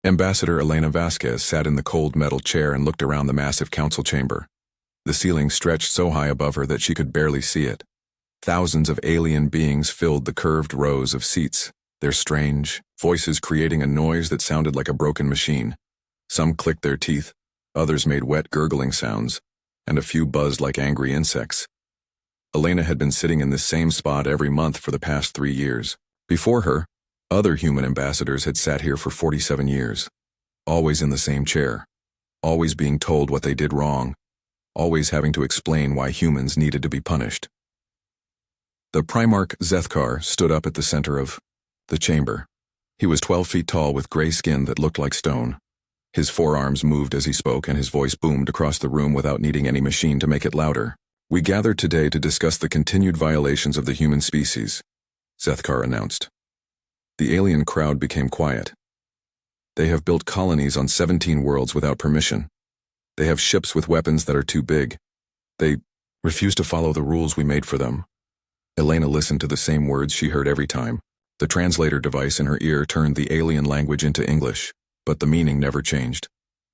Ambassador Elena Vasquez sat in the cold metal chair and looked around the massive council chamber. The ceiling stretched so high above her that she could barely see it. Thousands of alien beings filled the curved rows of seats, their strange voices creating a noise that sounded like a broken machine. Some clicked their teeth, others made wet gurgling sounds, and a few buzzed like angry insects. Elena had been sitting in this same spot every month for the past 3 years. Before her, other human ambassadors had sat here for 47 years, always in the same chair, always being told what they did wrong, always having to explain why humans needed to be punished. The Primarch Zethkar stood up at the center of the chamber. He was 12 feet tall with gray skin that looked like stone. His forearms moved as he spoke, and his voice boomed across the room without needing any machine to make it louder. "We gathered today to discuss the continued violations of the human species," Zethkar announced. The alien crowd became quiet. "They have built colonies on 17 worlds without permission. They have ships with weapons that are too big. They refuse to follow the rules we made for them." Elena listened to the same words she heard every time. The translator device in her ear turned the alien language into English, but the meaning never changed.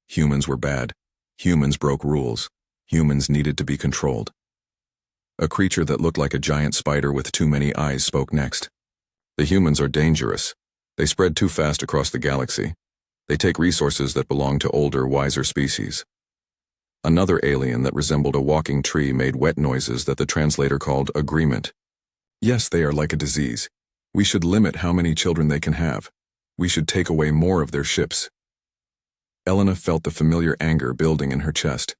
Humans were bad. Humans broke rules. Humans needed to be controlled. A creature that looked like a giant spider with too many eyes spoke next. "The humans are dangerous. They spread too fast across the galaxy. They take resources that belong to older, wiser species." Another alien that resembled a walking tree made wet noises that the translator called agreement. "Yes, they are like a disease. We should limit how many children they can have. We should take away more of their ships." Elena felt the familiar anger building in her chest.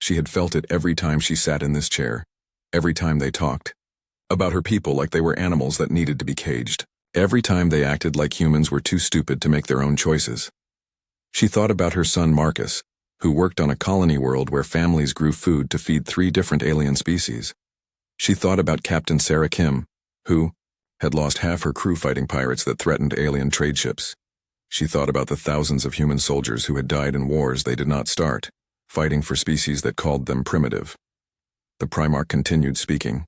She had felt it every time she sat in this chair, every time they talked about her people like they were animals that needed to be caged, every time they acted like humans were too stupid to make their own choices. She thought about her son Marcus, who worked on a colony world where families grew food to feed 3 different alien species. She thought about Captain Sarah Kim, who had lost half her crew fighting pirates that threatened alien trade ships. She thought about the thousands of human soldiers who had died in wars they did not start, fighting for species that called them primitive. The Primarch continued speaking.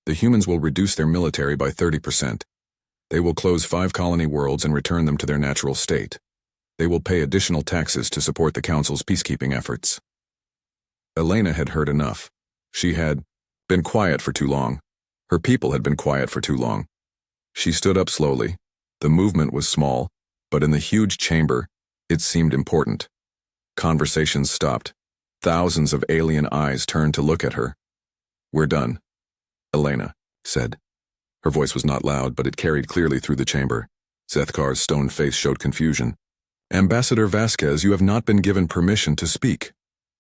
"The humans will reduce their military by 30%. They will close 5 colony worlds and return them to their natural state. They will pay additional taxes to support the Council's peacekeeping efforts." Elena had heard enough. She had been quiet for too long. Her people had been quiet for too long. She stood up slowly. The movement was small, but in the huge chamber, it seemed important. Conversations stopped. Thousands of alien eyes turned to look at her. "We're done," Elena said. Her voice was not loud, but it carried clearly through the chamber. Zethkar's stone face showed confusion. "Ambassador Vasquez, you have not been given permission to speak."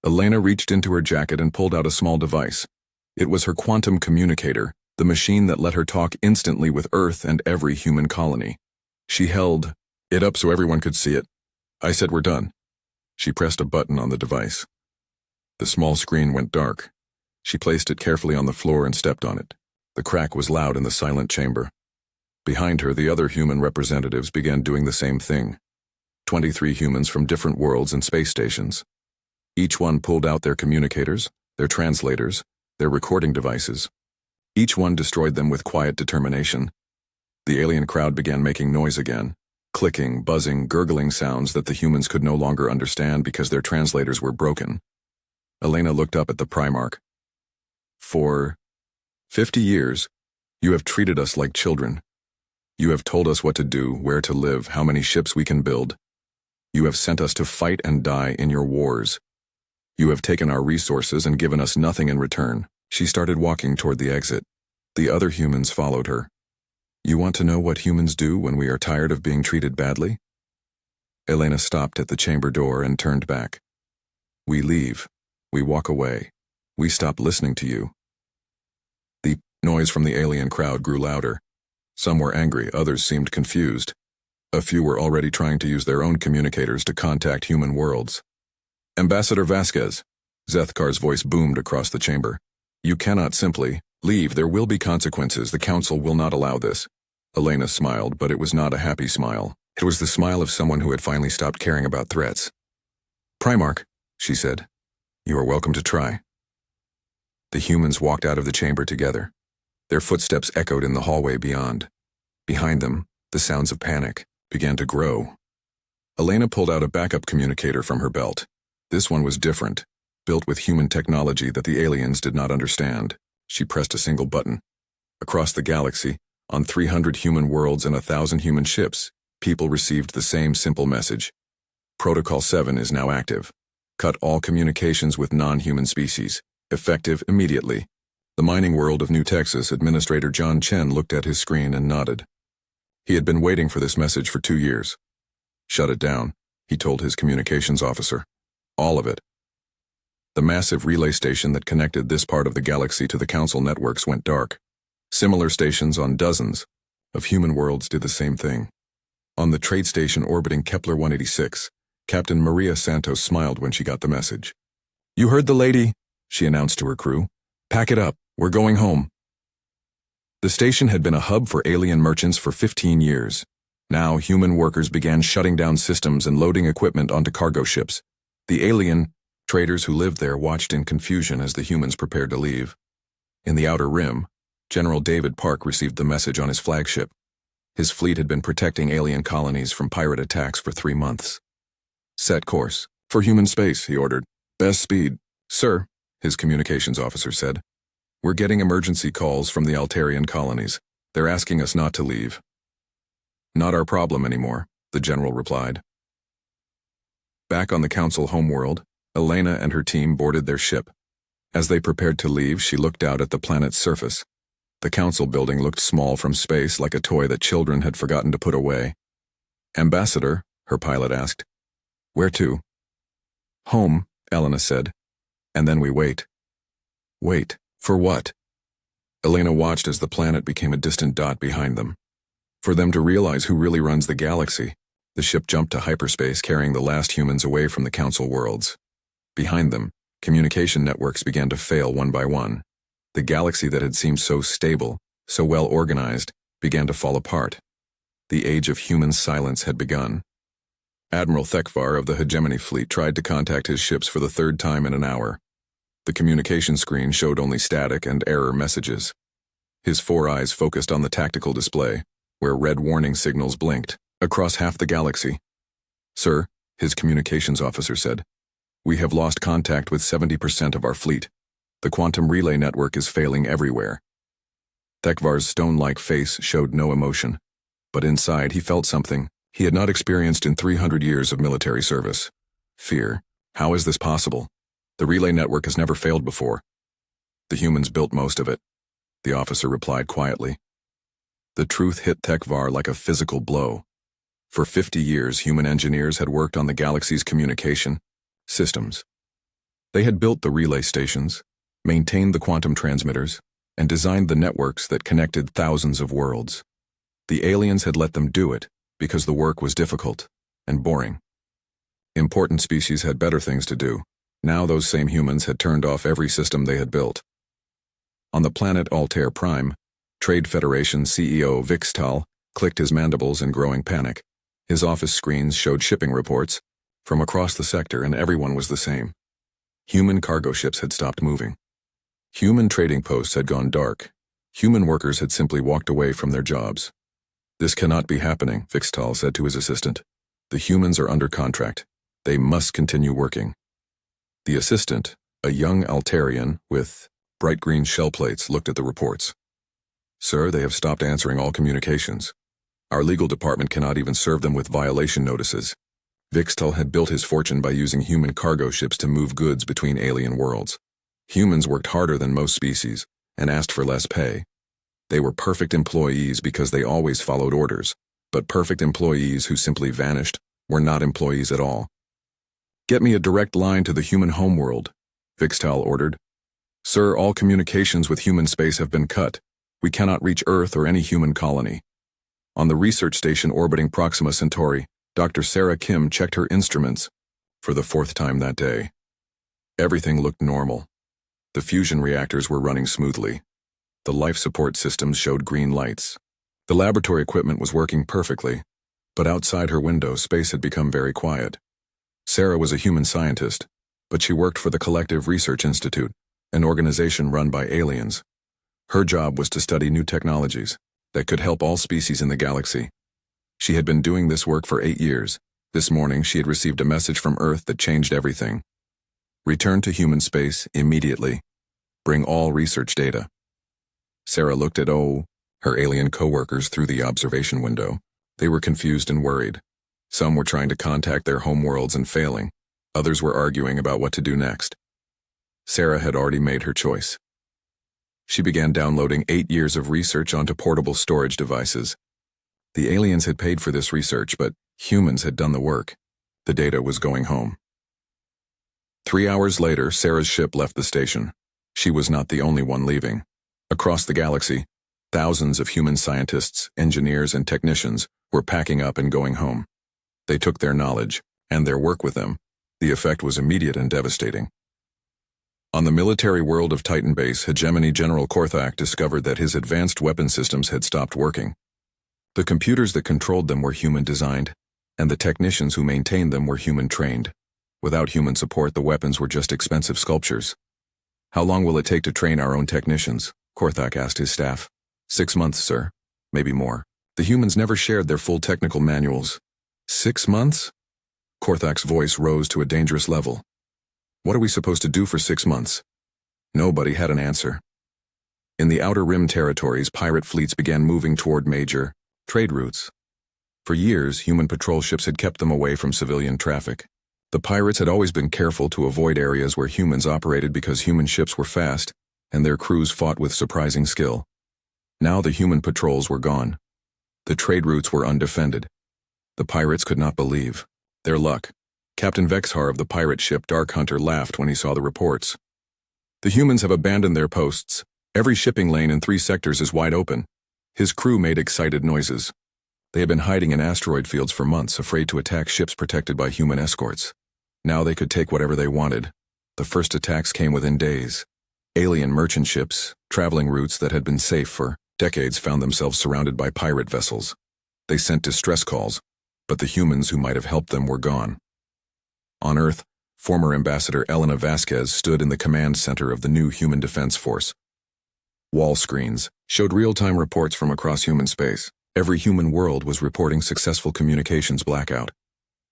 Elena reached into her jacket and pulled out a small device. It was her quantum communicator, the machine that let her talk instantly with Earth and every human colony. She held it up so everyone could see it. "I said we're done." She pressed a button on the device. The small screen went dark. She placed it carefully on the floor and stepped on it. The crack was loud in the silent chamber. Behind her, the other human representatives began doing the same thing. 23 humans from different worlds and space stations. Each one pulled out their communicators, their translators, their recording devices. Each one destroyed them with quiet determination. The alien crowd began making noise again, clicking, buzzing, gurgling sounds that the humans could no longer understand because their translators were broken. Elena looked up at the Primarch. "For 50 years, you have treated us like children. You have told us what to do, where to live, how many ships we can build. You have sent us to fight and die in your wars. You have taken our resources and given us nothing in return." She started walking toward the exit. The other humans followed her. "You want to know what humans do when we are tired of being treated badly?" Elena stopped at the chamber door and turned back. "We leave. We walk away. We stop listening to you." The noise from the alien crowd grew louder. Some were angry, others seemed confused. A few were already trying to use their own communicators to contact human worlds. "Ambassador Vasquez," Zethkar's voice boomed across the chamber. "You cannot simply leave. There will be consequences. The Council will not allow this." Elena smiled, but it was not a happy smile. It was the smile of someone who had finally stopped caring about threats. "Primarch," she said, "you are welcome to try." The humans walked out of the chamber together. Their footsteps echoed in the hallway beyond. Behind them, the sounds of panic began to grow. Elena pulled out a backup communicator from her belt. This one was different, built with human technology that the aliens did not understand. She pressed a single button. Across the galaxy, on 300 human worlds and 1,000 human ships, people received the same simple message. Protocol 7 is now active. Cut all communications with non-human species. Effective immediately. The mining world of New Texas Administrator John Chen looked at his screen and nodded. He had been waiting for this message for 2 years. Shut it down, he told his communications officer. All of it. The massive relay station that connected this part of the galaxy to the Council networks went dark. Similar stations on dozens of human worlds did the same thing. On the trade station orbiting Kepler 186, Captain Maria Santos smiled when she got the message. "You heard the lady," she announced to her crew. "Pack it up, we're going home." The station had been a hub for alien merchants for 15 years. Now human workers began shutting down systems and loading equipment onto cargo ships. The alien traders who lived there watched in confusion as the humans prepared to leave. In the Outer Rim, General David Park received the message on his flagship. His fleet had been protecting alien colonies from pirate attacks for 3 months. "Set course. For human space," he ordered. "Best speed." "Sir," his communications officer said, "we're getting emergency calls from the Altarian colonies. They're asking us not to leave." "Not our problem anymore," the general replied. Back on the Council homeworld, Elena and her team boarded their ship. As they prepared to leave, she looked out at the planet's surface. The Council building looked small from space, like a toy that children had forgotten to put away. "Ambassador," her pilot asked. "Where to?" "Home," Elena said. "And then we wait." "Wait, for what?" Elena watched as the planet became a distant dot behind them. For them to realize who really runs the galaxy, the ship jumped to hyperspace, carrying the last humans away from the Council worlds. Behind them, communication networks began to fail one by one. The galaxy that had seemed so stable, so well organized, began to fall apart. The age of human silence had begun. Admiral Thekvar of the Hegemony Fleet tried to contact his ships for the 3rd time in an hour. The communication screen showed only static and error messages. His 4 eyes focused on the tactical display, where red warning signals blinked, across half the galaxy. "Sir," his communications officer said, "we have lost contact with 70% of our fleet. The quantum relay network is failing everywhere." Thekvar's stone-like face showed no emotion, but inside he felt something he had not experienced in 300 years of military service. Fear. How is this possible? The relay network has never failed before. "The humans built most of it," the officer replied quietly. The truth hit Thekvar like a physical blow. For 50 years, human engineers had worked on the galaxy's communication systems. They had built the relay stations, maintained the quantum transmitters, and designed the networks that connected thousands of worlds. The aliens had let them do it because the work was difficult and boring. Important species had better things to do. Now those same humans had turned off every system they had built. On the planet Altair Prime, Trade Federation CEO Vixtal clicked his mandibles in growing panic. His office screens showed shipping reports from across the sector, and everyone was the same. Human cargo ships had stopped moving. Human trading posts had gone dark. Human workers had simply walked away from their jobs. "This cannot be happening," Vixtal said to his assistant. "The humans are under contract. They must continue working." The assistant, a young Altarian with bright green shell plates, looked at the reports. "Sir, they have stopped answering all communications. Our legal department cannot even serve them with violation notices." Vixtal had built his fortune by using human cargo ships to move goods between alien worlds. Humans worked harder than most species and asked for less pay. They were perfect employees because they always followed orders, but perfect employees who simply vanished were not employees at all. "Get me a direct line to the human homeworld," Vixtal ordered. "Sir, all communications with human space have been cut. We cannot reach Earth or any human colony." On the research station orbiting Proxima Centauri, Dr. Sarah Kim checked her instruments for the 4th time that day. Everything looked normal. The fusion reactors were running smoothly. The life support systems showed green lights. The laboratory equipment was working perfectly, but outside her window, space had become very quiet. Sarah was a human scientist, but she worked for the Collective Research Institute, an organization run by aliens. Her job was to study new technologies that could help all species in the galaxy. She had been doing this work for 8 years, This morning, she had received a message from Earth that changed everything. Return to human space immediately. Bring all research data. Sarah looked at her alien co-workers through the observation window. They were confused and worried. Some were trying to contact their homeworlds and failing. Others were arguing about what to do next. Sarah had already made her choice. She began downloading 8 years of research onto portable storage devices. The aliens had paid for this research, but humans had done the work. The data was going home. 3 hours later, Sarah's ship left the station. She was not the only one leaving. Across the galaxy, thousands of human scientists, engineers, and technicians were packing up and going home. They took their knowledge and their work with them. The effect was immediate and devastating. On the military world of Titan Base, Hegemony General Korthak discovered that his advanced weapon systems had stopped working. The computers that controlled them were human-designed, and the technicians who maintained them were human-trained. Without human support, the weapons were just expensive sculptures. "How long will it take to train our own technicians?" Korthak asked his staff. 6 months, sir. Maybe more. The humans never shared their full technical manuals. 6 months? Korthak's voice rose to a dangerous level. What are we supposed to do for 6 months? Nobody had an answer. In the Outer Rim territories, pirate fleets began moving toward major trade routes. For years, human patrol ships had kept them away from civilian traffic. The pirates had always been careful to avoid areas where humans operated because human ships were fast, and their crews fought with surprising skill. Now the human patrols were gone. The trade routes were undefended. The pirates could not believe their luck. Captain Vexhar of the pirate ship Dark Hunter laughed when he saw the reports. "The humans have abandoned their posts. Every shipping lane in 3 sectors is wide open." His crew made excited noises. They had been hiding in asteroid fields for months, afraid to attack ships protected by human escorts. Now they could take whatever they wanted. The first attacks came within days. Alien merchant ships, traveling routes that had been safe for decades, found themselves surrounded by pirate vessels. They sent distress calls, but the humans who might have helped them were gone. On Earth, former Ambassador Elena Vasquez stood in the command center of the new Human Defense Force. Wall screens showed real-time reports from across human space. Every human world was reporting successful communications blackout.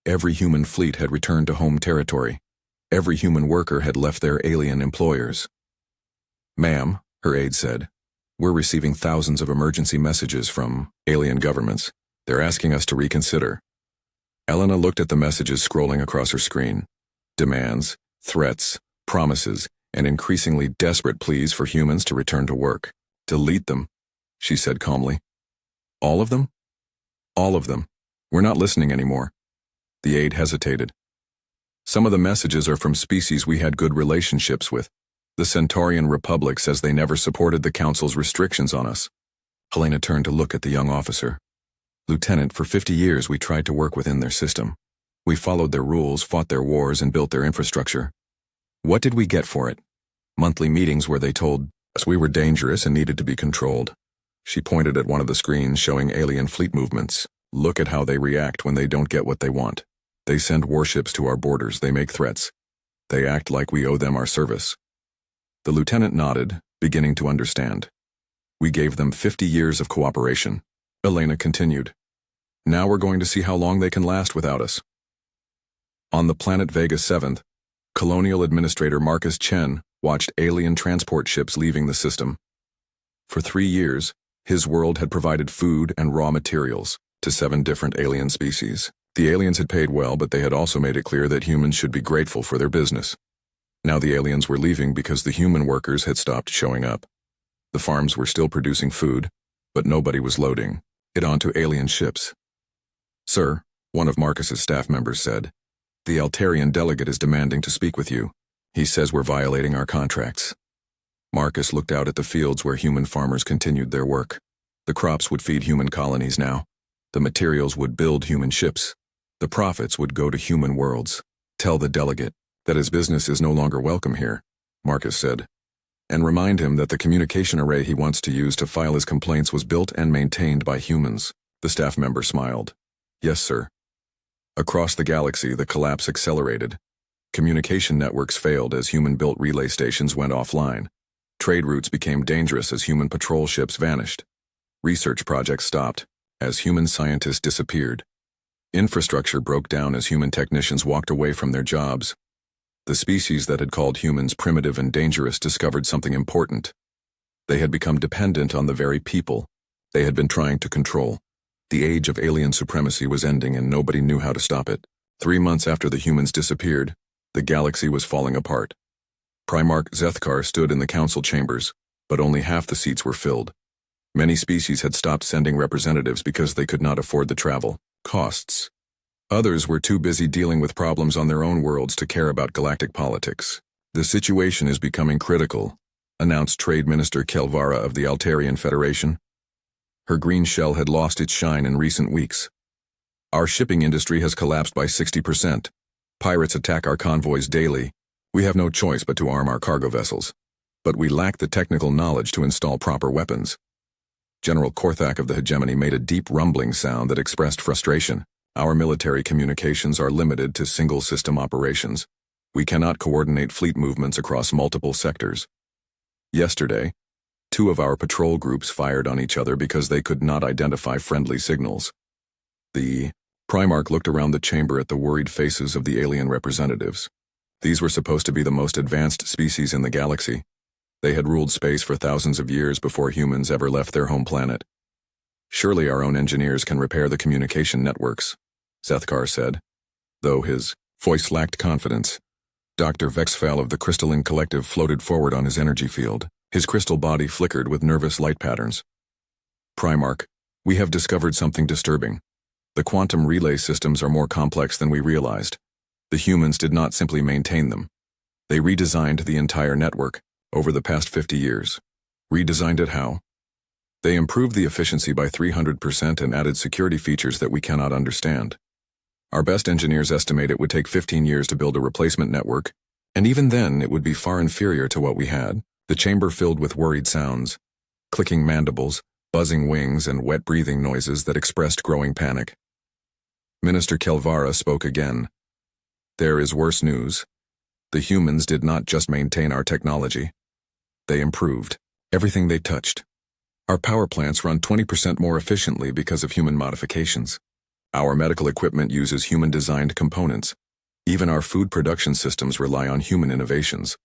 Every human fleet had returned to home territory. Every human worker had left their alien employers. "Ma'am," her aide said, "we're receiving thousands of emergency messages from alien governments. They're asking us to reconsider." Elena looked at the messages scrolling across her screen. Demands, threats, promises, and increasingly desperate pleas for humans to return to work. "Delete them," she said calmly. "All of them?" "All of them. We're not listening anymore." The aide hesitated. "Some of the messages are from species we had good relationships with. The Centaurian Republic says they never supported the Council's restrictions on us." Helena turned to look at the young officer. "Lieutenant, for 50 years we tried to work within their system. We followed their rules, fought their wars, and built their infrastructure. What did we get for it? Monthly meetings where they told us we were dangerous and needed to be controlled." She pointed at one of the screens showing alien fleet movements. "Look at how they react when they don't get what they want. They send warships to our borders, they make threats. They act like we owe them our service." The lieutenant nodded, beginning to understand. "We gave them 50 years of cooperation," Elena continued. "Now we're going to see how long they can last without us." On the planet Vega 7th, Colonial Administrator Marcus Chen watched alien transport ships leaving the system. For 3 years, his world had provided food and raw materials to 7 different alien species. The aliens had paid well, but they had also made it clear that humans should be grateful for their business. Now the aliens were leaving because the human workers had stopped showing up. The farms were still producing food, but nobody was loading it onto alien ships. "Sir," one of Marcus's staff members said, "the Altarian delegate is demanding to speak with you. He says we're violating our contracts." Marcus looked out at the fields where human farmers continued their work. The crops would feed human colonies now. The materials would build human ships. The profits would go to human worlds. "Tell the delegate that his business is no longer welcome here," Marcus said. "And remind him that the communication array he wants to use to file his complaints was built and maintained by humans." The staff member smiled. "Yes, sir." Across the galaxy, the collapse accelerated. Communication networks failed as human-built relay stations went offline. Trade routes became dangerous as human patrol ships vanished. Research projects stopped as human scientists disappeared. Infrastructure broke down as human technicians walked away from their jobs. The species that had called humans primitive and dangerous discovered something important. They had become dependent on the very people they had been trying to control. The age of alien supremacy was ending and nobody knew how to stop it. 3 months after the humans disappeared, the galaxy was falling apart. Primarch Zethkar stood in the council chambers, but only half the seats were filled. Many species had stopped sending representatives because they could not afford the travel costs. Others were too busy dealing with problems on their own worlds to care about galactic politics. The situation is becoming critical, announced Trade Minister Kelvara of the Altarian Federation. Her green shell had lost its shine in recent weeks. Our shipping industry has collapsed by 60%. Pirates attack our convoys daily. We have no choice but to arm our cargo vessels. But we lack the technical knowledge to install proper weapons. General Korthak of the hegemony made a deep rumbling sound that expressed frustration. Our military communications are limited to single-system operations. We cannot coordinate fleet movements across multiple sectors. Yesterday, 2 of our patrol groups fired on each other because they could not identify friendly signals. The Primarch looked around the chamber at the worried faces of the alien representatives. These were supposed to be the most advanced species in the galaxy. They had ruled space for thousands of years before humans ever left their home planet. Surely our own engineers can repair the communication networks, Zethkar said, though his voice lacked confidence. Dr. Vexfal of the Crystalline Collective floated forward on his energy field. His crystal body flickered with nervous light patterns. Primarch, we have discovered something disturbing. The quantum relay systems are more complex than we realized. The humans did not simply maintain them. They redesigned the entire network over the past 50 years. Redesigned it how? They improved the efficiency by 300% and added security features that we cannot understand. Our best engineers estimate it would take 15 years to build a replacement network, and even then it would be far inferior to what we had. The chamber filled with worried sounds, clicking mandibles, buzzing wings, and wet breathing noises that expressed growing panic. Minister Kelvara spoke again. There is worse news. The humans did not just maintain our technology. They improved everything they touched. Our power plants run 20% more efficiently because of human modifications. Our medical equipment uses human-designed components. Even our food production systems rely on human innovations.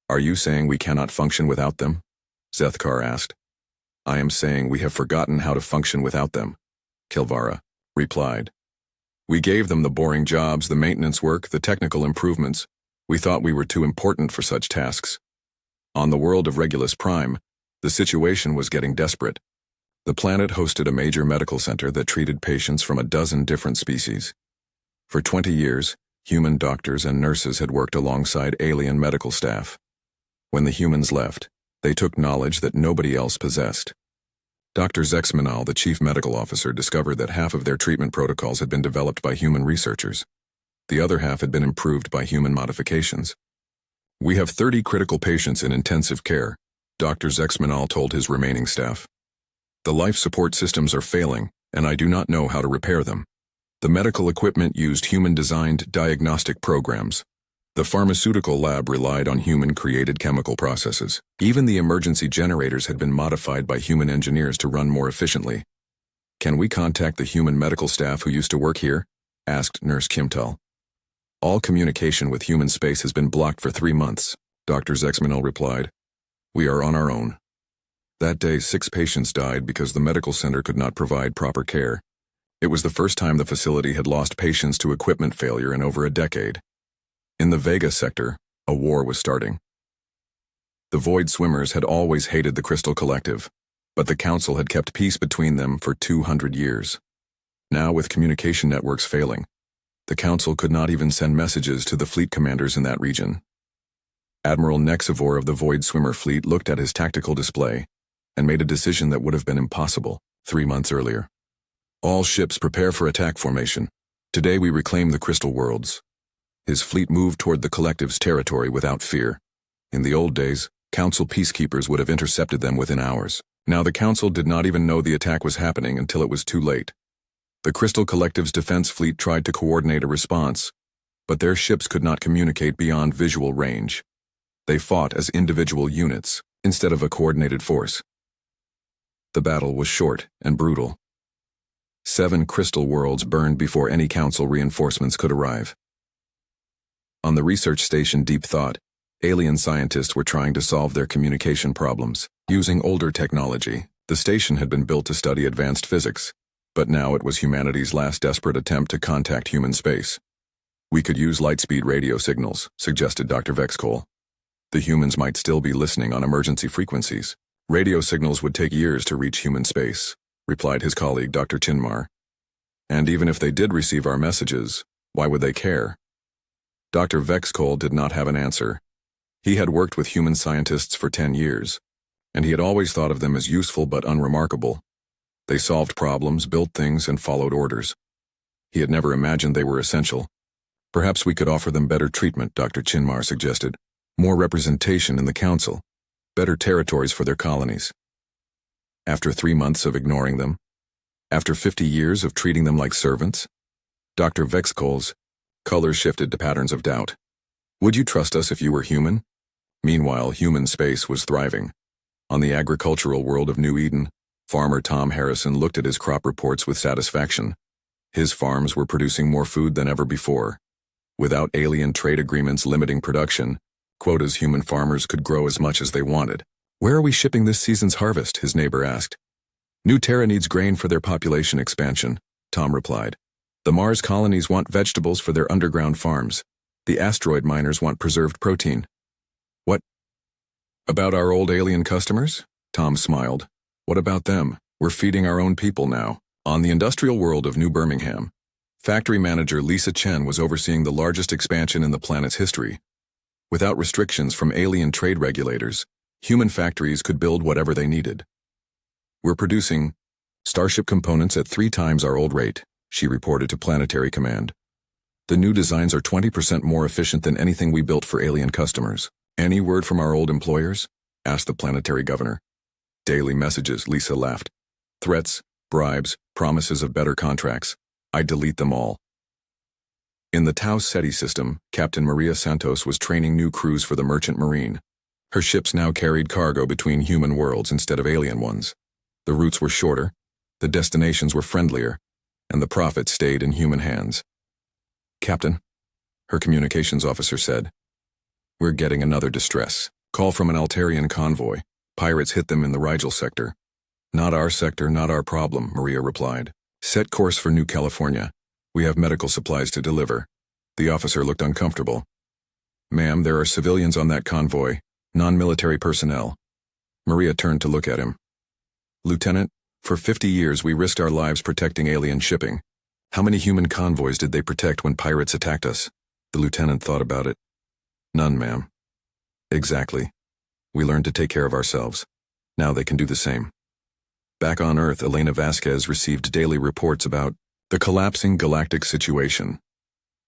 Are you saying we cannot function without them? Zethkar asked. I am saying we have forgotten how to function without them, Kelvara replied. We gave them the boring jobs, the maintenance work, the technical improvements. We thought we were too important for such tasks. On the world of Regulus Prime, the situation was getting desperate. The planet hosted a major medical center that treated patients from a dozen different species. For 20 years, human doctors and nurses had worked alongside alien medical staff. When the humans left, they took knowledge that nobody else possessed. Dr. Zexmanal, the chief medical officer, discovered that half of their treatment protocols had been developed by human researchers. The other half had been improved by human modifications. We have 30 critical patients in intensive care, Dr. Zexmanal told his remaining staff. The life support systems are failing, and I do not know how to repair them. The medical equipment used human-designed diagnostic programs. The pharmaceutical lab relied on human-created chemical processes. Even the emergency generators had been modified by human engineers to run more efficiently. Can we contact the human medical staff who used to work here? Asked Nurse Kimtal. All communication with human space has been blocked for 3 months, Dr. Zexmanal replied. We are on our own. That day, 6 patients died because the medical center could not provide proper care. It was the first time the facility had lost patients to equipment failure in over a decade. In the Vega sector, a war was starting. The Void Swimmers had always hated the Crystal Collective, but the Council had kept peace between them for 200 years. Now, with communication networks failing, the Council could not even send messages to the fleet commanders in that region. Admiral Nexivore of the Void Swimmer fleet looked at his tactical display and made a decision that would have been impossible 3 months earlier. All ships prepare for attack formation. Today we reclaim the Crystal Worlds. His fleet moved toward the Collective's territory without fear. In the old days, Council peacekeepers would have intercepted them within hours. Now the Council did not even know the attack was happening until it was too late. The Crystal Collective's defense fleet tried to coordinate a response, but their ships could not communicate beyond visual range. They fought as individual units, instead of a coordinated force. The battle was short and brutal. 7 crystal worlds burned before any council reinforcements could arrive. On the research station Deep Thought, alien scientists were trying to solve their communication problems. Using older technology, the station had been built to study advanced physics, but now it was humanity's last desperate attempt to contact human space. We could use light-speed radio signals, suggested Dr. Vexcole. The humans might still be listening on emergency frequencies. Radio signals would take years to reach human space, replied his colleague Dr. Chinmar. And even if they did receive our messages, why would they care? Dr. Vexcole did not have an answer. He had worked with human scientists for 10 years, and he had always thought of them as useful but unremarkable. They solved problems, built things, and followed orders. He had never imagined they were essential. Perhaps we could offer them better treatment, Dr. Chinmar suggested. More representation in the council. Better territories for their colonies. After 3 months of ignoring them, after 50 years of treating them like servants, Dr. Vexcole's color shifted to patterns of doubt. Would you trust us if you were human? Meanwhile, human space was thriving. On the agricultural world of New Eden, farmer Tom Harrison looked at his crop reports with satisfaction. His farms were producing more food than ever before. Without alien trade agreements limiting production, quotas, human farmers could grow as much as they wanted. Where are we shipping this season's harvest? His neighbor asked. New Terra needs grain for their population expansion, Tom replied. The Mars colonies want vegetables for their underground farms. The asteroid miners want preserved protein. What about our old alien customers? Tom smiled. What about them? We're feeding our own people now. On the industrial world of New Birmingham, factory manager Lisa Chen was overseeing the largest expansion in the planet's history. Without restrictions from alien trade regulators, human factories could build whatever they needed. We're producing Starship components at 3 times our old rate, she reported to Planetary Command. The new designs are 20% more efficient than anything we built for alien customers. Any word from our old employers? Asked the planetary governor. Daily messages, Lisa laughed. Threats, bribes, promises of better contracts. I'd delete them all. In the Tau Ceti system, Captain Maria Santos was training new crews for the Merchant Marine. Her ships now carried cargo between human worlds instead of alien ones. The routes were shorter, the destinations were friendlier, and the profits stayed in human hands. Captain, her communications officer said, we're getting another distress call from an Altarian convoy. Pirates hit them in the Rigel sector. Not our sector, not our problem, Maria replied. Set course for New California. We have medical supplies to deliver. The officer looked uncomfortable. Ma'am, there are civilians on that convoy, non-military personnel. Maria turned to look at him. Lieutenant, for 50 years we risked our lives protecting alien shipping. How many human convoys did they protect when pirates attacked us? The lieutenant thought about it. None, ma'am. Exactly. We learned to take care of ourselves. Now they can do the same. Back on Earth, Elena Vasquez received daily reports about the collapsing galactic situation.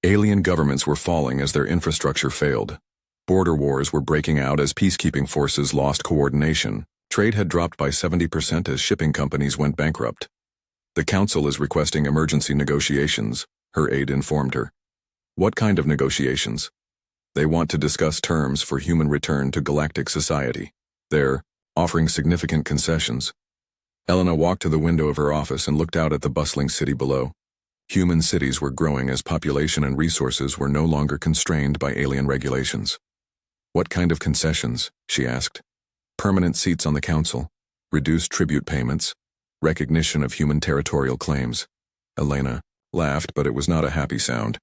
Alien governments were falling as their infrastructure failed. Border wars were breaking out as peacekeeping forces lost coordination. Trade had dropped by 70% as shipping companies went bankrupt. The council is requesting emergency negotiations, her aide informed her. What kind of negotiations? They want to discuss terms for human return to galactic society. They're offering significant concessions. Elena walked to the window of her office and looked out at the bustling city below. Human cities were growing as population and resources were no longer constrained by alien regulations. What kind of concessions? She asked. Permanent seats on the council, reduced tribute payments, recognition of human territorial claims. Elena laughed, but it was not a happy sound.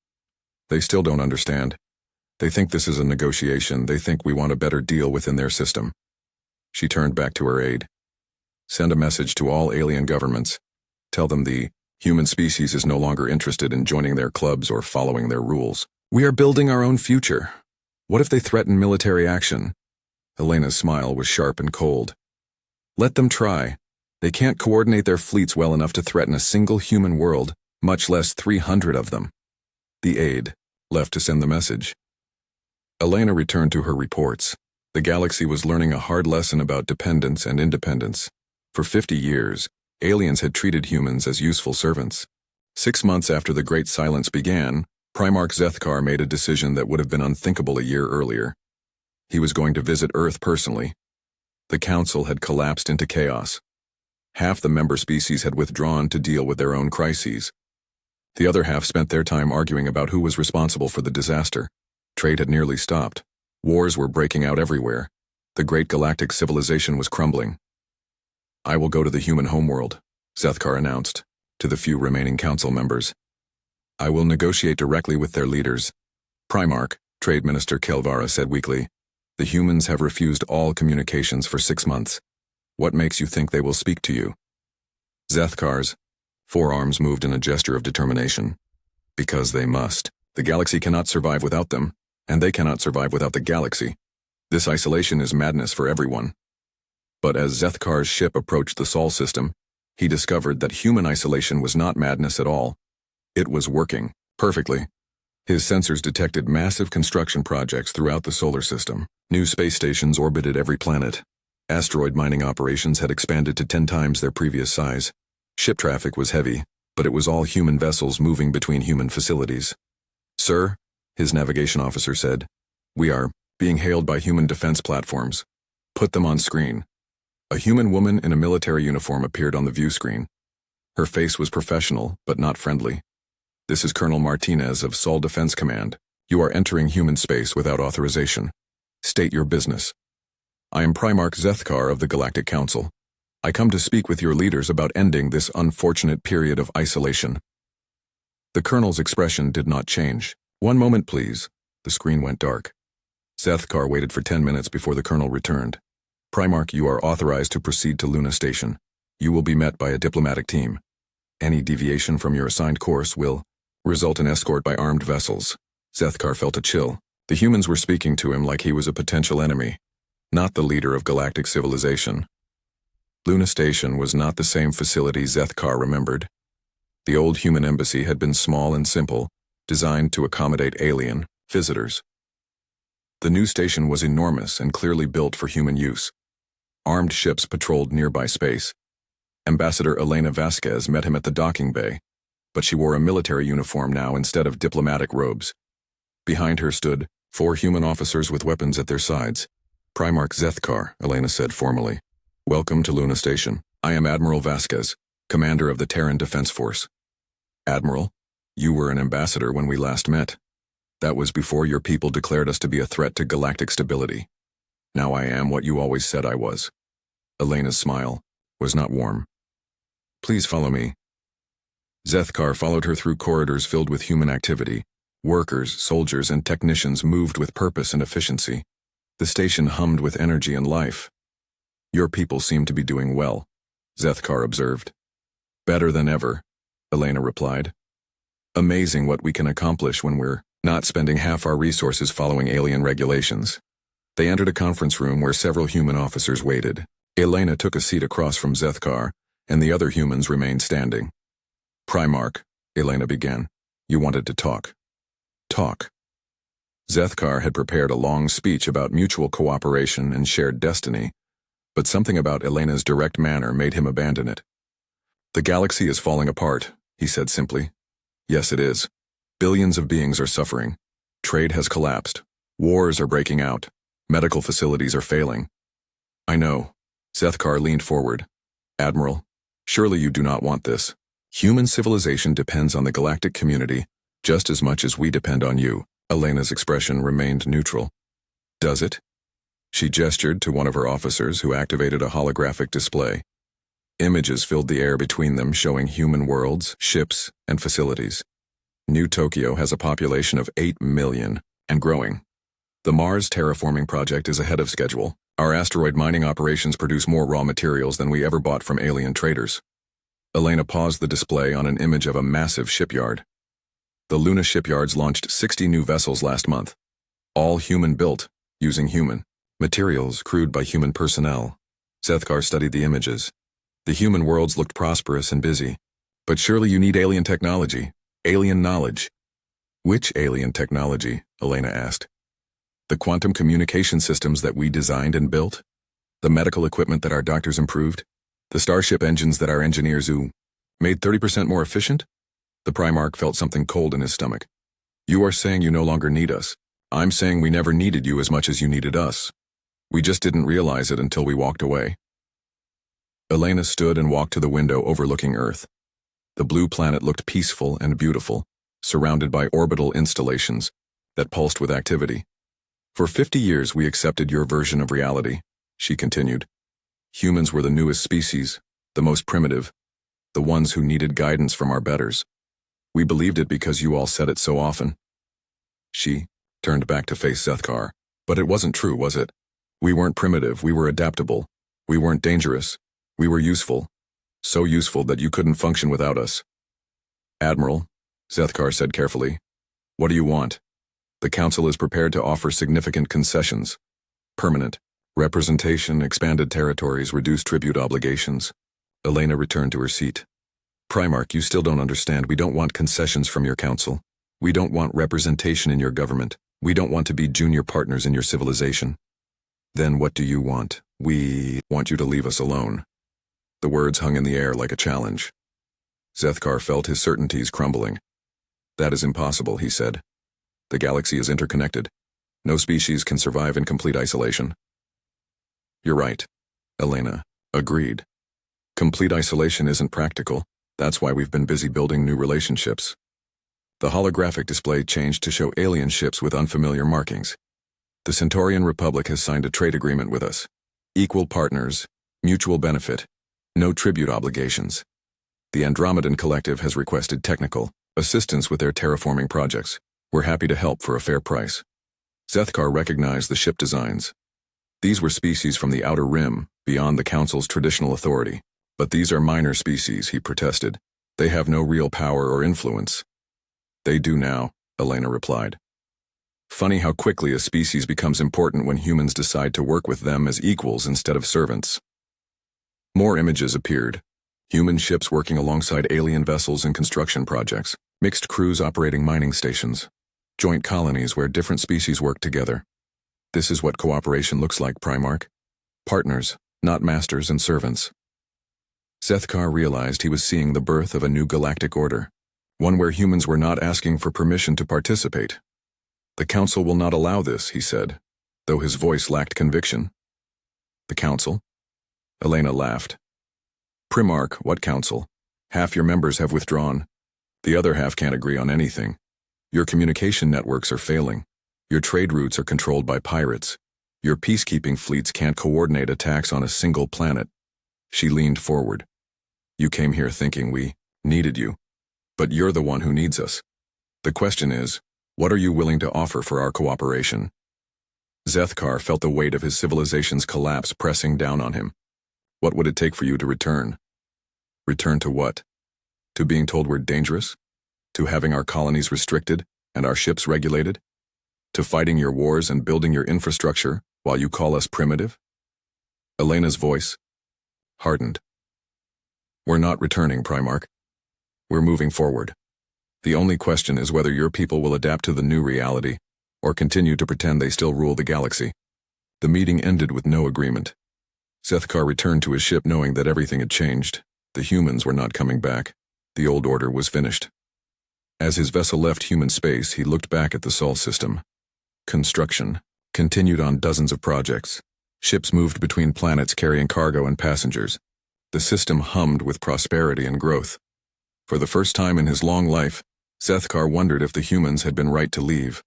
They still don't understand. They think this is a negotiation. They think we want a better deal within their system. She turned back to her aide. Send a message to all alien governments. Tell them the human species is no longer interested in joining their clubs or following their rules. We are building our own future. What if they threaten military action? Elena's smile was sharp and cold. Let them try. They can't coordinate their fleets well enough to threaten a single human world, much less 300 of them. The aide left to send the message. Elena returned to her reports. The galaxy was learning a hard lesson about dependence and independence. For 50 years, aliens had treated humans as useful servants. 6 months after the Great Silence began, Primarch Zethkar made a decision that would have been unthinkable a year earlier. He was going to visit Earth personally. The council had collapsed into chaos. Half the member species had withdrawn to deal with their own crises. The other half spent their time arguing about who was responsible for the disaster. Trade had nearly stopped. Wars were breaking out everywhere. The great galactic civilization was crumbling. "I will go to the human homeworld," Zethkar announced, to the few remaining council members. "I will negotiate directly with their leaders." Primarch, Trade Minister Kelvara said weakly, "The humans have refused all communications for 6 months. What makes you think they will speak to you?" Zethkar's forearms moved in a gesture of determination. "Because they must. The galaxy cannot survive without them, and they cannot survive without the galaxy. This isolation is madness for everyone." But as Zethkar's ship approached the Sol system, he discovered that human isolation was not madness at all. It was working perfectly. His sensors detected massive construction projects throughout the solar system. New space stations orbited every planet. Asteroid mining operations had expanded to 10 times their previous size. Ship traffic was heavy, but it was all human vessels moving between human facilities. "Sir," his navigation officer said, "we are being hailed by human defense platforms. Put them on screen." A human woman in a military uniform appeared on the view screen. Her face was professional, but not friendly. "This is Colonel Martinez of Sol Defense Command. You are entering human space without authorization. State your business." "I am Primarch Zethkar of the Galactic Council. I come to speak with your leaders about ending this unfortunate period of isolation." The colonel's expression did not change. "One moment, please." The screen went dark. Zethkar waited for 10 minutes before the colonel returned. "Primarch, you are authorized to proceed to Luna Station. You will be met by a diplomatic team. Any deviation from your assigned course will result in escort by armed vessels." Zethkar felt a chill. The humans were speaking to him like he was a potential enemy, not the leader of galactic civilization. Luna Station was not the same facility Zethkar remembered. The old human embassy had been small and simple, designed to accommodate alien visitors. The new station was enormous and clearly built for human use. Armed ships patrolled nearby space. Ambassador Elena Vasquez met him at the docking bay, but she wore a military uniform now instead of diplomatic robes. Behind her stood 4 human officers with weapons at their sides. "Primarch Zethkar," Elena said formally. "Welcome to Luna Station. I am Admiral Vasquez, commander of the Terran Defense Force." "Admiral, you were an ambassador when we last met. That was before your people declared us to be a threat to galactic stability. Now I am what you always said I was." Elena's smile was not warm. "Please follow me." Zethkar followed her through corridors filled with human activity. Workers, soldiers, and technicians moved with purpose and efficiency. The station hummed with energy and life. "Your people seem to be doing well," Zethkar observed. "Better than ever," Elena replied. "Amazing what we can accomplish when we're not spending half our resources following alien regulations." They entered a conference room where several human officers waited. Elena took a seat across from Zethkar, and the other humans remained standing. "Primarch," Elena began, "you wanted to talk." "Talk." Zethkar had prepared a long speech about mutual cooperation and shared destiny, but something about Elena's direct manner made him abandon it. "The galaxy is falling apart," he said simply. "Yes, it is. Billions of beings are suffering. Trade has collapsed. Wars are breaking out. Medical facilities are failing." "I know." Zethkar leaned forward. "Admiral, surely you do not want this. Human civilization depends on the galactic community just as much as we depend on you." Elena's expression remained neutral. "Does it?" She gestured to one of her officers who activated a holographic display. Images filled the air between them showing human worlds, ships, and facilities. New Tokyo has a population of 8 million, and growing. The Mars terraforming project is ahead of schedule. Our asteroid mining operations produce more raw materials than we ever bought from alien traders. Elena paused the display on an image of a massive shipyard. The Luna shipyards launched 60 new vessels last month. All human-built, using human materials crewed by human personnel. Zethkar studied the images. The human worlds looked prosperous and busy. "But surely you need alien technology, alien knowledge." "Which alien technology?" Elena asked. "The quantum communication systems that we designed and built? The medical equipment that our doctors improved? The starship engines that our engineers made 30% more efficient?" The Primarch felt something cold in his stomach. "You are saying you no longer need us. I'm saying we never needed you as much as you needed us. We just didn't realize it until we walked away." Elena stood and walked to the window overlooking Earth. The blue planet looked peaceful and beautiful, surrounded by orbital installations that pulsed with activity. For 50 years we accepted your version of reality, she continued. Humans were the newest species, the most primitive, the ones who needed guidance from our betters. We believed it because you all said it so often. She turned back to face Zethkar. But it wasn't true, was it? We weren't primitive, we were adaptable. We weren't dangerous. We were useful. So useful that you couldn't function without us. Admiral, Zethkar said carefully, what do you want? The Council is prepared to offer significant concessions. Permanent representation, expanded territories, reduced tribute obligations. Elena returned to her seat. Primarch, you still don't understand. We don't want concessions from your Council. We don't want representation in your government. We don't want to be junior partners in your civilization. Then what do you want? We want you to leave us alone. The words hung in the air like a challenge. Zethkar felt his certainties crumbling. That is impossible, he said. The galaxy is interconnected. No species can survive in complete isolation. You're right, Elena agreed. Complete isolation isn't practical. That's why we've been busy building new relationships. The holographic display changed to show alien ships with unfamiliar markings. The Centaurian Republic has signed a trade agreement with us. Equal partners, mutual benefit, no tribute obligations. The Andromedan Collective has requested technical assistance with their terraforming projects. We're happy to help for a fair price. Zethkar recognized the ship designs. These were species from the Outer Rim, beyond the Council's traditional authority. But these are minor species, he protested. They have no real power or influence. They do now, Elena replied. Funny how quickly a species becomes important when humans decide to work with them as equals instead of servants. More images appeared. Human ships working alongside alien vessels in construction projects, mixed crews operating mining stations, joint colonies where different species work together. This is what cooperation looks like, Primarch. Partners, not masters and servants. Zethkar realized he was seeing the birth of a new galactic order, one where humans were not asking for permission to participate. The Council will not allow this, he said, though his voice lacked conviction. The Council? Elena laughed. Primarch, what Council? Half your members have withdrawn. The other half can't agree on anything. Your communication networks are failing. Your trade routes are controlled by pirates. Your peacekeeping fleets can't coordinate attacks on a single planet. She leaned forward. You came here thinking we needed you. But you're the one who needs us. The question is, what are you willing to offer for our cooperation? Zethkar felt the weight of his civilization's collapse pressing down on him. What would it take for you to return? Return to what? To being told we're dangerous? To having our colonies restricted and our ships regulated? To fighting your wars and building your infrastructure while you call us primitive? Elena's voice hardened. We're not returning, Primarch. We're moving forward. The only question is whether your people will adapt to the new reality or continue to pretend they still rule the galaxy. The meeting ended with no agreement. Zethkar returned to his ship knowing that everything had changed. The humans were not coming back. The old order was finished. As his vessel left human space, he looked back at the Sol system. Construction continued on dozens of projects. Ships moved between planets carrying cargo and passengers. The system hummed with prosperity and growth. For the first time in his long life, Zethkar wondered if the humans had been right to leave.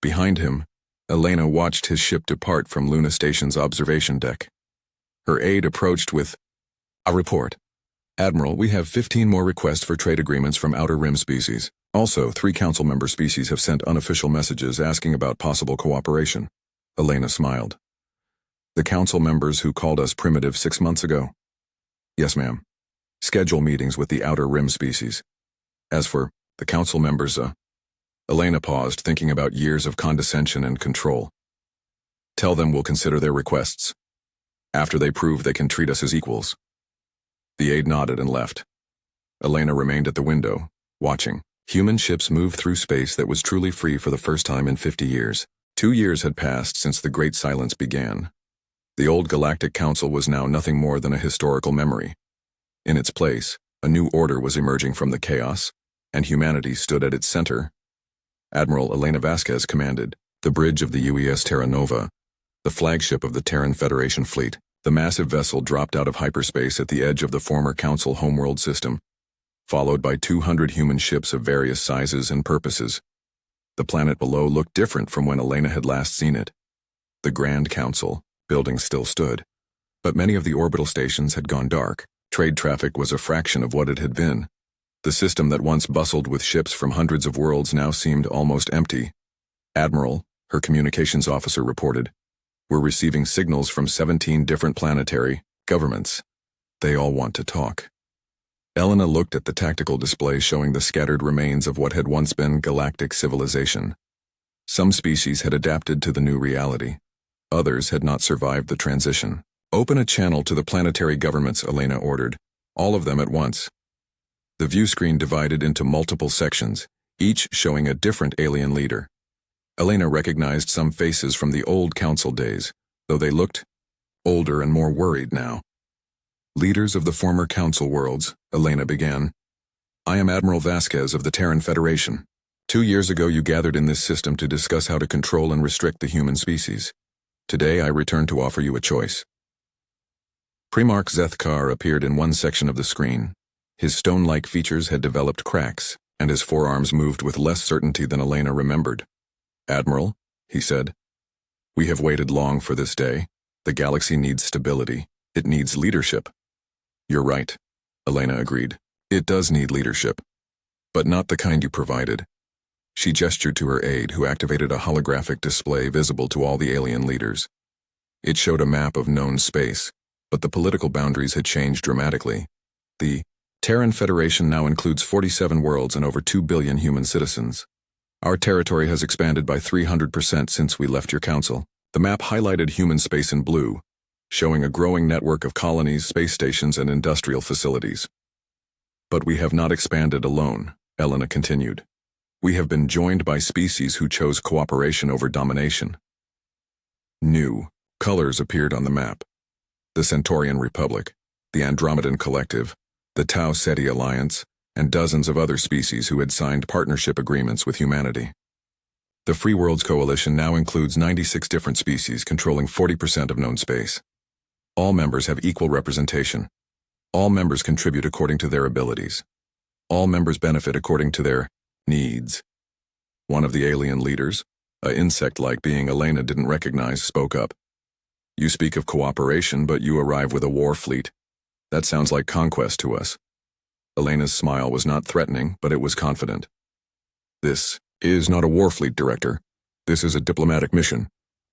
Behind him, Elena watched his ship depart from Luna Station's observation deck. Her aide approached with a report. Admiral, we have 15 more requests for trade agreements from Outer Rim species. Also, 3 Council member species have sent unofficial messages asking about possible cooperation. Elena smiled. The Council members who called us primitive 6 months ago? Yes, ma'am. Schedule meetings with the Outer Rim species. As for the Council members, Elena paused, thinking about years of condescension and control. Tell them we'll consider their requests. After they prove they can treat us as equals. The aide nodded and left. Elena remained at the window, watching. Human ships moved through space that was truly free for the first time in 50 years. 2 years had passed since the Great Silence began. The old Galactic Council was now nothing more than a historical memory. In its place, a new order was emerging from the chaos, and humanity stood at its center. Admiral Elena Vasquez commanded the bridge of the UES Terra Nova, the flagship of the Terran Federation fleet. The massive vessel dropped out of hyperspace at the edge of the former Council homeworld system, followed by 200 human ships of various sizes and purposes. The planet below looked different from when Elena had last seen it. The Grand Council building still stood, but many of the orbital stations had gone dark. Trade traffic was a fraction of what it had been. The system that once bustled with ships from hundreds of worlds now seemed almost empty. Admiral, her communications officer, reported, "We're receiving signals from 17 different planetary governments. They all want to talk." Elena looked at the tactical display showing the scattered remains of what had once been galactic civilization. Some species had adapted to the new reality. Others had not survived the transition. "Open a channel to the planetary governments," Elena ordered, "all of them at once." The view screen divided into multiple sections, each showing a different alien leader. Elena recognized some faces from the old council days, though they looked older and more worried now. "Leaders of the former council worlds," Elena began. "I am Admiral Vasquez of the Terran Federation. 2 years ago you gathered in this system to discuss how to control and restrict the human species. Today I return to offer you a choice." Primarch Zethkar appeared in one section of the screen. His stone-like features had developed cracks, and his forearms moved with less certainty than Elena remembered. "Admiral," he said, "we have waited long for this day. The galaxy needs stability. It needs leadership." "You're right," Elena agreed. "It does need leadership, but not the kind you provided." She gestured to her aide, who activated a holographic display visible to all the alien leaders. It showed a map of known space, but the political boundaries had changed dramatically. The Terran Federation now includes 47 worlds and over 2 billion human citizens. Our territory has expanded by 300% since we left your council. The map highlighted human space in blue, showing a growing network of colonies, space stations, and industrial facilities. "But we have not expanded alone," Elena continued. "We have been joined by species who chose cooperation over domination." New colors appeared on the map. The Centaurian Republic, the Andromedan Collective, the Tau Ceti Alliance, and dozens of other species who had signed partnership agreements with humanity. The Free Worlds Coalition now includes 96 different species controlling 40% of known space. All members have equal representation. All members contribute according to their abilities. All members benefit according to their needs. One of the alien leaders, an insect-like being Elena didn't recognize, spoke up. "You speak of cooperation, but you arrive with a war fleet. That sounds like conquest to us." Elena's smile was not threatening, but it was confident. "This is not a war fleet, Director. This is a diplomatic mission.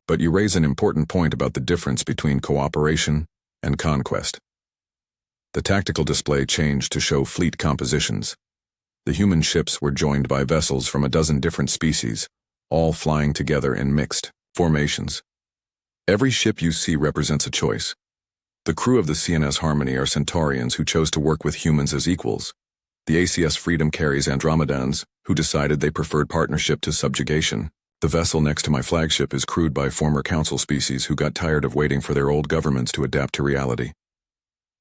But you raise an important point about the difference between cooperation and conquest." The tactical display changed to show fleet compositions. The human ships were joined by vessels from a dozen different species, all flying together in mixed formations. Every ship you see represents a choice. The crew of the CNS Harmony are Centaurians who chose to work with humans as equals. The ACS Freedom carries Andromedans, who decided they preferred partnership to subjugation. The vessel next to my flagship is crewed by former council species who got tired of waiting for their old governments to adapt to reality.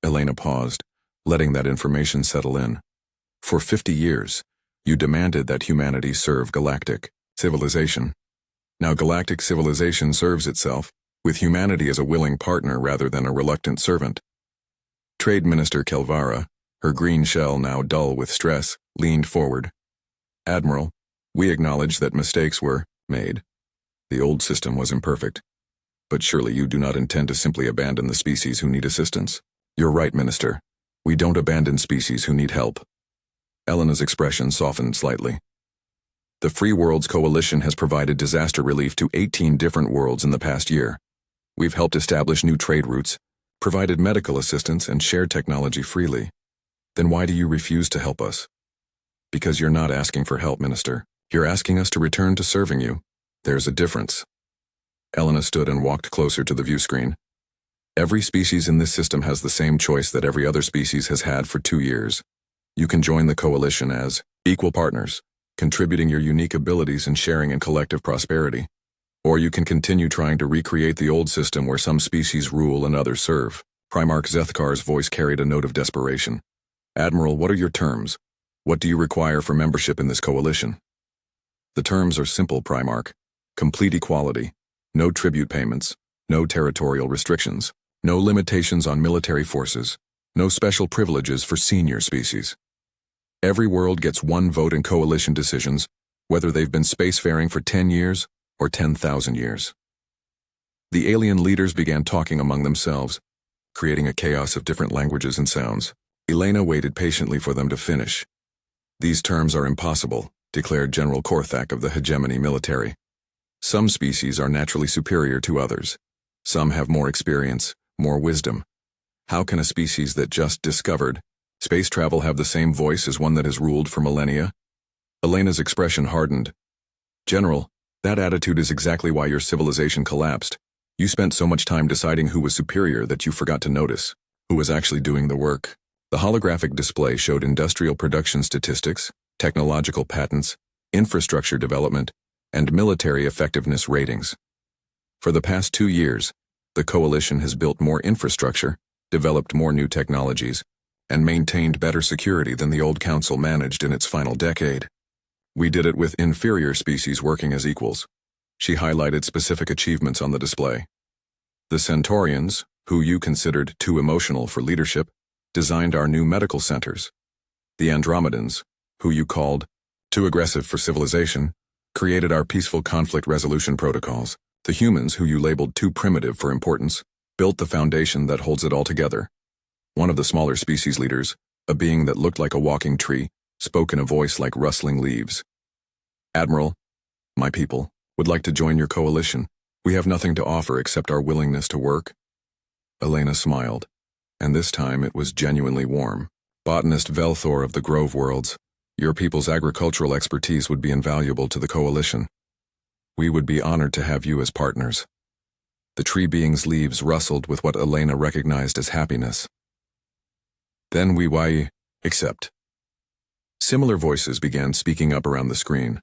Elena paused, letting that information settle in. "For 50 years, you demanded that humanity serve galactic civilization. Now galactic civilization serves itself, with humanity as a willing partner rather than a reluctant servant." Trade Minister Kelvara, her green shell now dull with stress, leaned forward. "Admiral, we acknowledge that mistakes were made. The old system was imperfect. But surely you do not intend to simply abandon the species who need assistance." "You're right, Minister. We don't abandon species who need help." Elena's expression softened slightly. "The Free Worlds Coalition has provided disaster relief to 18 different worlds in the past year. We've helped establish new trade routes, provided medical assistance, and shared technology freely. Then why do you refuse to help us?" "Because you're not asking for help, Minister. You're asking us to return to serving you. There's a difference." Elena stood and walked closer to the view screen. "Every species in this system has the same choice that every other species has had for 2 years. You can join the coalition as equal partners, contributing your unique abilities and sharing in collective prosperity. Or you can continue trying to recreate the old system where some species rule and others serve." Primarch Zethkar's voice carried a note of desperation. "Admiral, what are your terms? What do you require for membership in this coalition?" "The terms are simple, Primarch. Complete equality, no tribute payments, no territorial restrictions. No limitations on military forces. No special privileges for senior species. Every world gets one vote in coalition decisions, whether they've been spacefaring for 10 years or 10,000 years. The alien leaders began talking among themselves, creating a chaos of different languages and sounds. Elena waited patiently for them to finish. These terms are impossible, declared General Korthak of the hegemony military. Some species are naturally superior to others. Some have more experience, more wisdom. How can a species that just discovered space travel have the same voice as one that has ruled for millennia? Elena's expression hardened. General, that attitude is exactly why your civilization collapsed. You spent so much time deciding who was superior that you forgot to notice who was actually doing the work. The holographic display showed industrial production statistics, technological patents, infrastructure development, and military effectiveness ratings. For the past 2 years, the coalition has built more infrastructure, developed more new technologies, and maintained better security than the old council managed in its final decade. We did it with inferior species working as equals. She highlighted specific achievements on the display. The Centaurians, who you considered too emotional for leadership, designed our new medical centers. The Andromedans, who you called too aggressive for civilization, created our peaceful conflict resolution protocols. The humans, who you labeled too primitive for importance, built the foundation that holds it all together. One of the smaller species leaders, a being that looked like a walking tree, spoke in a voice like rustling leaves. Admiral, my people, would like to join your coalition. We have nothing to offer except our willingness to work. Elena smiled, and this time it was genuinely warm. Botanist Velthor of the Grove Worlds, your people's agricultural expertise would be invaluable to the coalition. We would be honored to have you as partners. The tree being's leaves rustled with what Elena recognized as happiness. Then we accept. Similar voices began speaking up around the screen.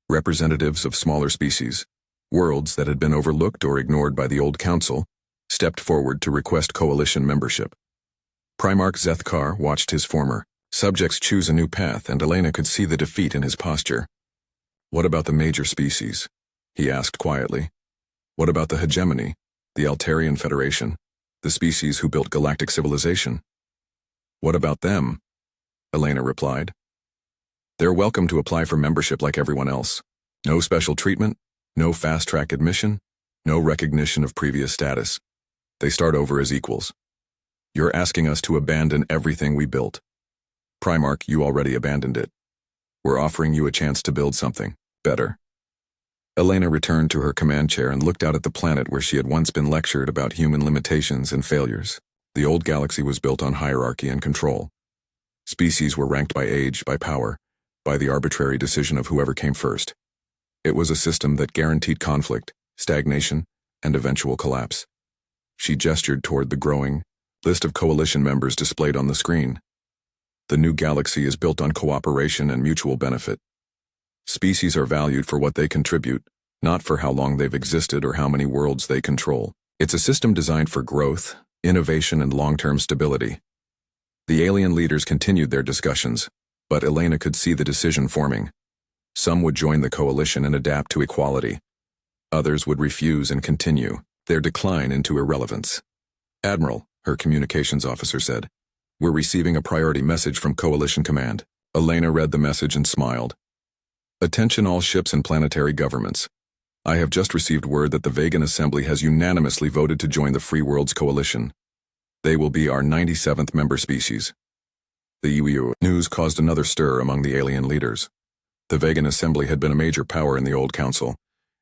Representatives of smaller species, worlds that had been overlooked or ignored by the old council, stepped forward to request coalition membership. Primarch Zethkar watched his former subjects choose a new path, and Elena could see the defeat in his posture. What about the major species? He asked quietly. What about the hegemony, the Altarian Federation, the species who built galactic civilization? What about them? Elena replied. They're welcome to apply for membership like everyone else. No special treatment, no fast-track admission, no recognition of previous status. They start over as equals. You're asking us to abandon everything we built. Primarch, you already abandoned it. We're offering you a chance to build something better. Elena returned to her command chair and looked out at the planet where she had once been lectured about human limitations and failures. The old galaxy was built on hierarchy and control. Species were ranked by age, by power, by the arbitrary decision of whoever came first. It was a system that guaranteed conflict, stagnation, and eventual collapse. She gestured toward the growing list of coalition members displayed on the screen. The new galaxy is built on cooperation and mutual benefit. Species are valued for what they contribute, not for how long they've existed or how many worlds they control. It's a system designed for growth, innovation, and long-term stability. The alien leaders continued their discussions, but Elena could see the decision forming. Some would join the coalition and adapt to equality. Others would refuse and continue their decline into irrelevance. Admiral, her communications officer said, we're receiving a priority message from Coalition Command. Elena read the message and smiled. Attention all ships and planetary governments. I have just received word that the Vegan Assembly has unanimously voted to join the Free Worlds Coalition. They will be our 97th member species. The news caused another stir among the alien leaders. The Vegan Assembly had been a major power in the old council,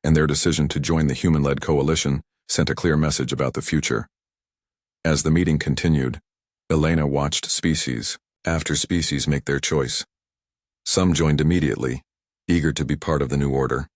and their decision to join the human-led coalition sent a clear message about the future. As the meeting continued, Elena watched species after species make their choice. Some joined immediately, eager to be part of the new order.